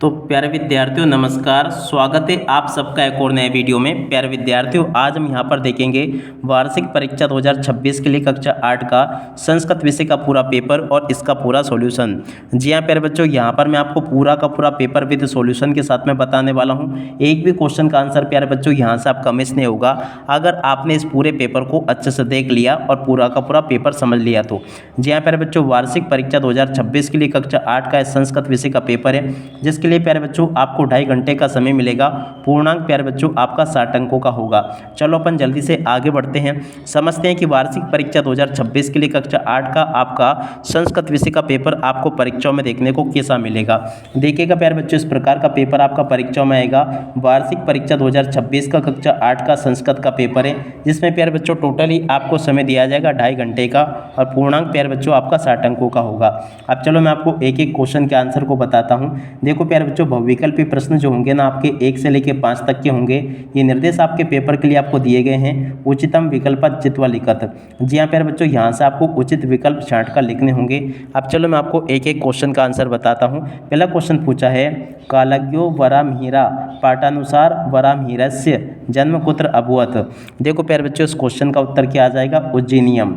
तो प्यारे विद्यार्थियों नमस्कार, स्वागत है आप सबका एक और नए वीडियो में। प्यारे विद्यार्थियों आज हम यहाँ पर देखेंगे वार्षिक परीक्षा 2026 के लिए कक्षा 8 का संस्कृत विषय का पूरा पेपर और इसका पूरा सॉल्यूशन। जी हाँ प्यारे बच्चों, यहाँ पर मैं आपको पूरा का पूरा पेपर विद सॉल्यूशन के साथ में बताने वाला हूँ। एक भी क्वेश्चन का आंसर प्यारे बच्चों यहाँ से आपका मिस नहीं होगा अगर आपने इस पूरे पेपर को अच्छे से देख लिया और पूरा का पूरा पेपर समझ लिया तो। जी हाँ प्यारे बच्चों, वार्षिक परीक्षा 2026 के लिए कक्षा 8 का संस्कृत विषय का पेपर है, जिसके लिए प्यारे बच्चों आपको 2.5 घंटे का समय मिलेगा। पूर्णांक प्यारे बच्चों आपका 60 अंकों का होगा। चलो अपन जल्दी से आगे बढ़ते हैं, समझते हैं कि वार्षिक परीक्षा 2026 के लिए कक्षा 8 का आपका संस्कृत विषय का पेपर आपको परीक्षाओं में देखने को कैसा मिलेगा। देखिएगा प्यारे बच्चों, इस प्रकार का पेपर आपका परीक्षाओं में आएगा। वार्षिक परीक्षा 2026 का कक्षा 8 का संस्कृत का पेपर है, जिसमें प्यारे बच्चों टोटली आपको समय दिया जाएगा 2.5 घंटे का और पूर्णांक प्यारे बच्चों आपका 60 अंकों का होगा। अब चलो मैं आपको एक एक क्वेश्चन के आंसर को बताता हूँ। देखो प्यारे बच्चों, बहुविकल्पी प्रश्न जो होंगे ना आपके 1 से लेकर 5 तक के होंगे। ये निर्देश आपके पेपर के लिए आपको दिए गए हैं। उचितम विकल्प चित्वा लिखत। जी हाँ प्यारे बच्चों, यहाँ से आपको उचित विकल्प छांट कर लिखने होंगे। अब चलो मैं आपको एक एक क्वेश्चन का आंसर बताता हूँ। पहला क्वेश्चन पूछा है, कालज्ञो वरामहीरा पाठानुसार वरामहीरस्य जन्म कुत्र अभवत। देखो प्यारे बच्चों, इस क्वेश्चन का उत्तर क्या आ जाएगा? उज्जैनियम।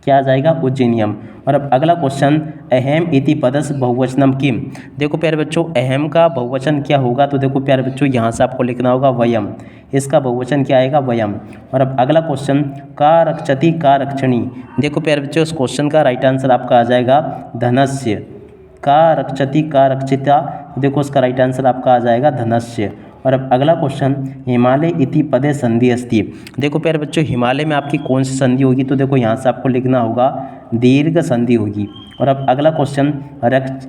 क्या आ जाएगा? उज्जैनियम। और अब अगला क्वेश्चन, अहम इति पदस्य बहुवचनम किम। देखो प्यारे बच्चों, अहम का बहुवचन क्या होगा? तो देखो प्यारे बच्चों, यहाँ से आपको लिखना होगा वयम। इसका बहुवचन क्या आएगा? वयम। और अब अगला क्वेश्चन, का रक्षति का रक्षणी। देखो प्यारे बच्चों, इस क्वेश्चन का राइट आंसर आपका आ जाएगा धनस्य। का रक्षति का रक्षिता, देखो इसका राइट आंसर आपका आ जाएगा धनस्य। और अब अगला क्वेश्चन, हिमालय इति पदे संधि अस्ति। देखो प्यारे बच्चों, हिमालय में आपकी कौन सी संधि होगी? तो देखो यहाँ से आपको लिखना होगा दीर्घ संधि होगी। और अब अगला क्वेश्चन,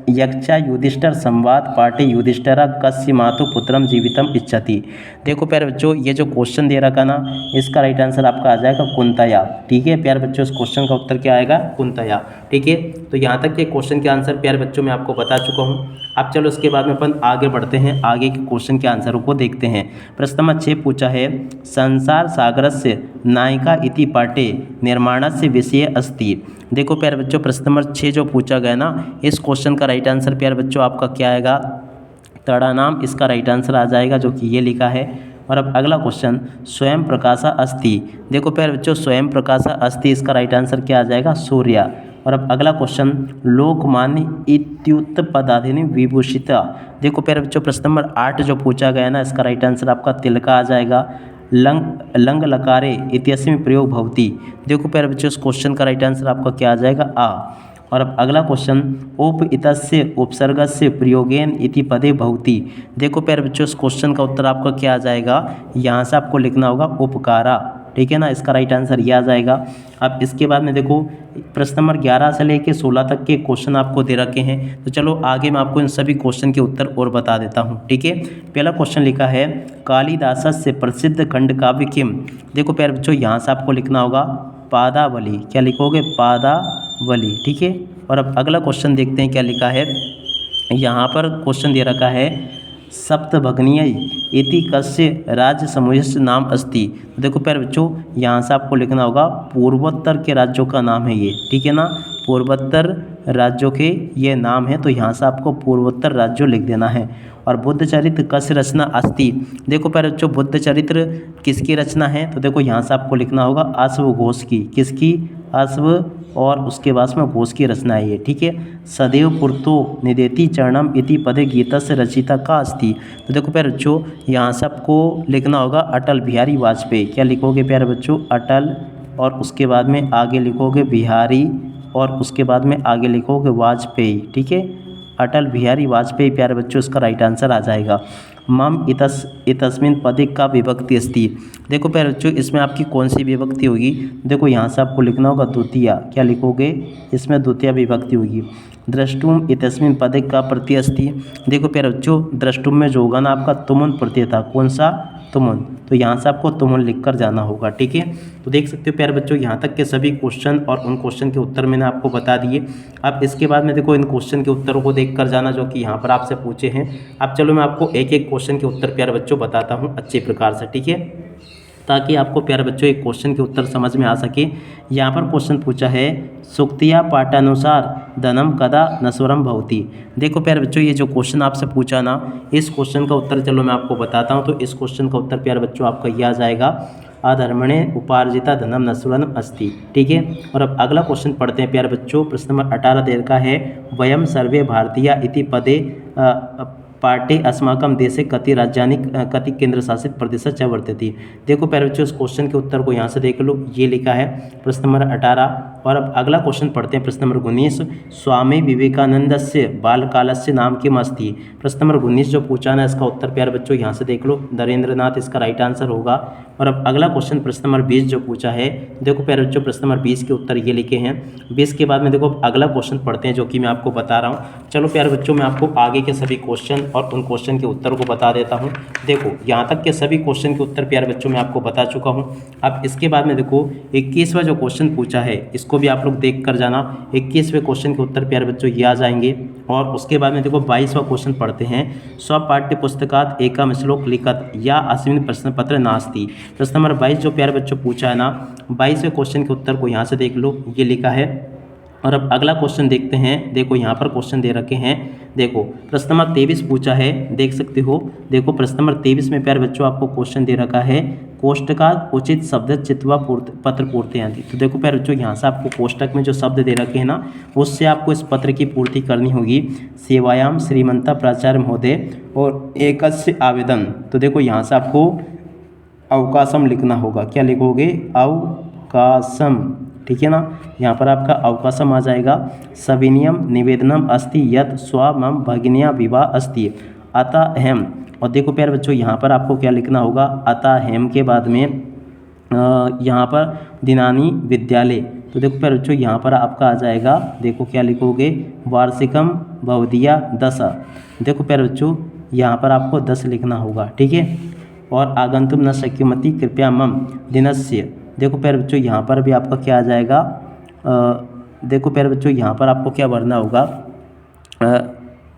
यक्षा युधिष्ठिर संवाद पाठे युधिष्ठिरा कस्य मातु पुत्रम जीवितम इच्छति। देखो प्यारे बच्चों, ये जो क्वेश्चन दे रखा ना, इसका राइट आंसर आपका आ जाएगा कुंतया। ठीक है प्यारे बच्चों, इस क्वेश्चन का उत्तर क्या आएगा? कुंतया। ठीक है, तो यहाँ तक के क्वेश्चन के आंसर प्यारे बच्चों मैं आपको बता चुका हूँ। अब चलो इसके बाद में अपन आगे बढ़ते हैं, आगे के क्वेश्चन के आंसरों को देखते हैं। प्रश्न नंबर 6 पूछा है, संसार सागरस्य नायिका इति पाठे निर्माणस्य विषय अस्ति। देखो प्यारे बच्चों, प्रश्न नंबर 6 जो पूछा गया ना, इस क्वेश्चन का राइट आंसर प्यारे बच्चों आपका क्या आएगा? तड़ा नाम इसका राइट आंसर आ जाएगा, जो कि ये लिखा है। और अब अगला क्वेश्चन, स्वयं प्रकाशा अस्ति। देखो प्यारे बच्चों, स्वयं प्रकाशा अस्ति इसका राइट आंसर क्या आ जाएगा? सूर्य। और अब अगला क्वेश्चन, लोकमान्य इत्युत्पदाधिनी विभूषिता। देखो प्यारे बच्चों, प्रश्न नंबर 8 जो पूछा गया ना, इसका राइट आंसर आपका तिलका आ जाएगा। लंग लकारे इत्यस्मिन् प्रयोग भवति। देखो प्यारे बच्चों, इस क्वेश्चन का राइट आंसर आपका क्या आ जाएगा? आ। और अब अगला क्वेश्चन, उप इतस्य उपसर्गस्य प्रयोगेन इति पदे भवति। देखो प्यारे बच्चों, इस क्वेश्चन का उत्तर आपका क्या आ जाएगा? यहाँ से आपको लिखना होगा उपकारा। ठीक है ना, इसका राइट आंसर ये आ जाएगा। अब इसके बाद में देखो, प्रश्न नंबर 11 से लेकर 16 तक के क्वेश्चन आपको दे रखे हैं। तो चलो आगे मैं आपको इन सभी क्वेश्चन के उत्तर और बता देता हूँ। ठीक है, पहला क्वेश्चन लिखा है, कालिदास से प्रसिद्ध खंड काव्य किम। देखो प्यारे बच्चों, यहाँ से आपको लिखना होगा पादावली। क्या लिखोगे? पादावली। ठीक है, और अब अगला क्वेश्चन देखते हैं क्या लिखा है। यहाँ पर क्वेश्चन दे रखा है, सप्तभग्नीय इति कस्य राज्य समूहस्य नाम अस्ति। देखो प्यारे बच्चों, यहाँ से आपको लिखना होगा पूर्वोत्तर के राज्यों का नाम है ये। ठीक है ना, पूर्वोत्तर राज्यों के ये नाम है, तो यहाँ से आपको पूर्वोत्तर राज्यों लिख देना है। और बुद्ध चरित्र कस्य रचना अस्ति। देखो प्यारे बच्चों, बुद्ध चरित्र किसकी रचना है? तो देखो यहाँ से आपको लिखना होगा अश्व घोष की। किसकी? अश्व और उसके बाद में घोष की रचना है ये। ठीक है, सदैव पुरतो निदेति चरणम इति पदे गीता से रचिता का अस्ति। तो देखो प्यारे बच्चों, यहाँ से आपको लिखना होगा अटल बिहारी वाजपेयी। क्या लिखोगे प्यारे बच्चों? अटल, और उसके बाद में आगे लिखोगे बिहारी, और उसके बाद में आगे लिखोगे वाजपेयी। ठीक है, अटल बिहारी वाजपेयी प्यारे बच्चों इसका राइट आंसर आ जाएगा। मम इतस्मिन् पदे का विभक्ति अस्ति। देखो प्यारे बच्चों, इसमें आपकी कौन सी विभक्ति होगी? देखो यहाँ से आपको लिखना होगा द्वितीया। क्या लिखोगे? इसमें द्वितीय विभक्ति होगी। द्रष्टुम इतस्मिन् पदे का प्रत्यय अस्ति। देखो प्यारे बच्चों, द्रष्टुम में जो होगा ना आपका तुमुन प्रत्यय था। कौन सा? तुमुन। तो यहाँ से आपको तुमुन लिख कर जाना होगा। ठीक है, तो देख सकते हो प्यारे बच्चों, यहाँ तक के सभी क्वेश्चन और उन क्वेश्चन के उत्तर मैंने आपको बता दिए। अब इसके बाद में देखो इन क्वेश्चन के उत्तरों को देख कर जाना जो कि यहाँ पर आपसे पूछे हैं। अब चलो मैं आपको एक एक क्वेश्चन के उत्तर प्यारे बच्चों बताता हूँ अच्छे प्रकार से। ठीक है, ताकि आपको प्यारे बच्चों एक क्वेश्चन के उत्तर समझ में आ सके। यहाँ पर क्वेश्चन पूछा है सुक्तिया पाठानुसार धनम कदा नश्वरम भवति। देखो प्यारे बच्चों ये जो क्वेश्चन आपसे पूछा ना, इस क्वेश्चन का उत्तर चलो मैं आपको बताता हूँ। तो इस क्वेश्चन का उत्तर प्यारे बच्चों आपका ये आ जाएगा अधर्मणे उपार्जिता धनम नश्वरम अस्ति। ठीक है, और अब अगला क्वेश्चन पढ़ते हैं प्यारे बच्चों। प्रश्न नंबर 18 देर का है वयम सर्वे भारतीय इति पदे पार्टी अस्माकम देशे कति राज्यानि कति केंद्र शासित प्रदेश च वर्तते। देखो प्यारे बच्चों इस क्वेश्चन के उत्तर को यहाँ से देख लो, ये लिखा है प्रश्न नंबर 18। और अब अगला क्वेश्चन पढ़ते हैं प्रश्न नंबर 19 स्वामी विवेकानंदस्य बालकालस्य नाम किम अस्ति। प्रश्न नंबर 19 जो पूछा ना, इसका उत्तर प्यारे बच्चों यहाँ से देख लो, नरेंद्रनाथ इसका राइट आंसर होगा। और अब अगला क्वेश्चन प्रश्न नंबर 20 जो पूछा है, देखो प्यारे बच्चों प्रश्न नंबर 20 के उत्तर ये लिखे हैं। 20 के बाद में देखो अगला क्वेश्चन पढ़ते हैं जो कि मैं आपको बता रहा हूँ। चलो प्यारे बच्चों मैं आपको आगे के सभी क्वेश्चन और उन क्वेश्चन के उत्तर को बता देता हूँ। देखो यहाँ तक के सभी क्वेश्चन के उत्तर प्यारे बच्चों मैं आपको बता चुका हूँ। अब इसके बाद में देखो 21वां जो क्वेश्चन पूछा है, इसको भी आप लोग देख कर जाना। 21वें क्वेश्चन के उत्तर प्यारे बच्चों ये आ जाएंगे। और उसके बाद में देखो 22वां क्वेश्चन पढ़ते हैं स्वपाठ्य पुस्तकात एकम श्लोक लिखत या अस्मिन् प्रश्न पत्र नास्ति। प्रश्न नंबर 22 जो प्यारे बच्चों पूछा है ना, 22वें क्वेश्चन के उत्तर को यहाँ से देख लो, ये लिखा है। और अब अगला क्वेश्चन देखते हैं। देखो यहाँ पर क्वेश्चन दे रखे हैं। देखो प्रश्न नंबर 23 पूछा है, देख सकते हो। देखो प्रश्न नंबर 23 में प्यारे बच्चों आपको क्वेश्चन दे रखा है कोष्टका उचित शब्द चित्वा पत्र पूर्ति आदि। तो देखो प्यारे बच्चों यहाँ से आपको कोष्टक में जो शब्द दे रखे हैं ना, उससे आपको इस पत्र की पूर्ति करनी होगी। सेवायाम श्रीमंता प्राचार्य महोदय और एकस्य आवेदन। तो देखो यहाँ से आपको अवकाशम लिखना होगा। क्या लिखोगे? अवकाशम। ठीक है ना, यहाँ पर आपका अवकाशम आ जाएगा। सविनियम निवेदनम अस्ति यत् स्वमम भगिनिया विवाह अस्ति अतः हेम। और देखो प्यारे बच्चों यहाँ पर आपको क्या लिखना होगा? अतः हेम के बाद में यहाँ पर दिनानी विद्यालय। तो देखो प्यारे बच्चों यहाँ पर आपका आ जाएगा, देखो क्या लिखोगे? वार्षिकम भवदीया 10। देखो प्यारे बच्चों यहाँ पर आपको 10 लिखना होगा। ठीक है, और आगंतुम न शक्यमति कृपया मम दिनस्य। देखो प्यारे बच्चों यहाँ पर भी आपका क्या आ जाएगा? देखो प्यारे बच्चों यहाँ पर आपको क्या भरना होगा?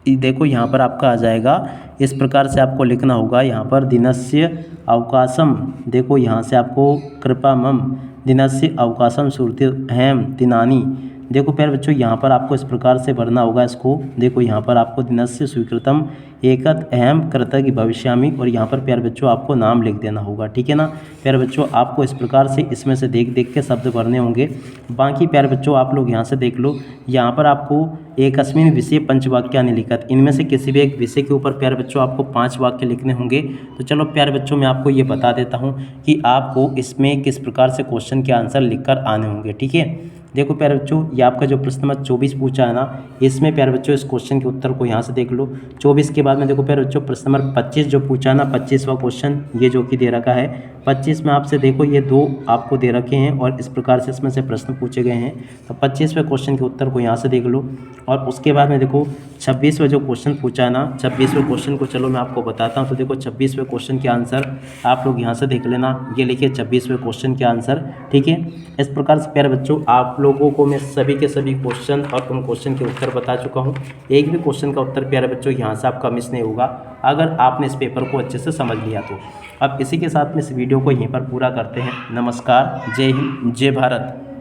देखो यहाँ पर आपका आ जाएगा, इस प्रकार से आपको लिखना होगा यहाँ पर दिनस्य अवकाशम। देखो यहाँ से आपको कृपा मम दिनस्य अवकाशम सुरति हेम दिनानी। देखो प्यारे बच्चों यहाँ पर आपको इस प्रकार से भरना होगा इसको। देखो यहाँ पर आपको दिनस्य स्वीकृतम एकत अहम कृतज्ञ भविष्यामि, और यहाँ पर प्यारे बच्चों आपको नाम लिख देना होगा। ठीक है ना प्यारे बच्चों, आपको इस प्रकार से इसमें से देख देख के शब्द भरने होंगे। बाकी प्यारे बच्चों आप लोग यहाँ से देख लो, यहाँ पर आपको एकस्मिन विषय पंचवाक्यानि लिखत। इनमें से किसी भी एक विषय के ऊपर प्यारे बच्चों आपको 5 वाक्य लिखने होंगे। तो चलो प्यारे बच्चों मैं आपको ये बता देता हूँ कि आपको इसमें किस प्रकार से क्वेश्चन के आंसर लिखकर आने होंगे। ठीक है, देखो प्यारे बच्चों ये आपका जो प्रश्न नंबर 24 पूछा है ना, इसमें प्यारे बच्चों इस क्वेश्चन के उत्तर को यहाँ से देख लो। 24 के बाद में देखो प्यारे बच्चों प्रश्न नंबर 25 जो पूछा है ना, 25वां क्वेश्चन ये जो कि दे रखा है। 25 में आपसे देखो ये 2 आपको दे रखे हैं और इस प्रकार से इसमें से प्रश्न पूछे गए हैं। तो 25वें क्वेश्चन के उत्तर को यहाँ से देख लो। और उसके बाद में देखो 26वां जो क्वेश्चन पूछा है ना, 26वें क्वेश्चन को चलो मैं आपको बताता हूँ। तो देखो 26वें क्वेश्चन के आंसर आप लोग यहाँ से देख लेना, ये लिखिए 26वें क्वेश्चन के आंसर। ठीक है, इस प्रकार से प्यारे बच्चों आप लोगों को मैं सभी के सभी क्वेश्चन और उन क्वेश्चन के उत्तर बता चुका हूँ। एक भी क्वेश्चन का उत्तर प्यारे बच्चों यहाँ से आपका मिस नहीं होगा अगर आपने इस पेपर को अच्छे से समझ लिया तो। अब इसी के साथ में इस वीडियो को यहीं पर पूरा करते हैं। नमस्कार, जय हिंद, जय भारत।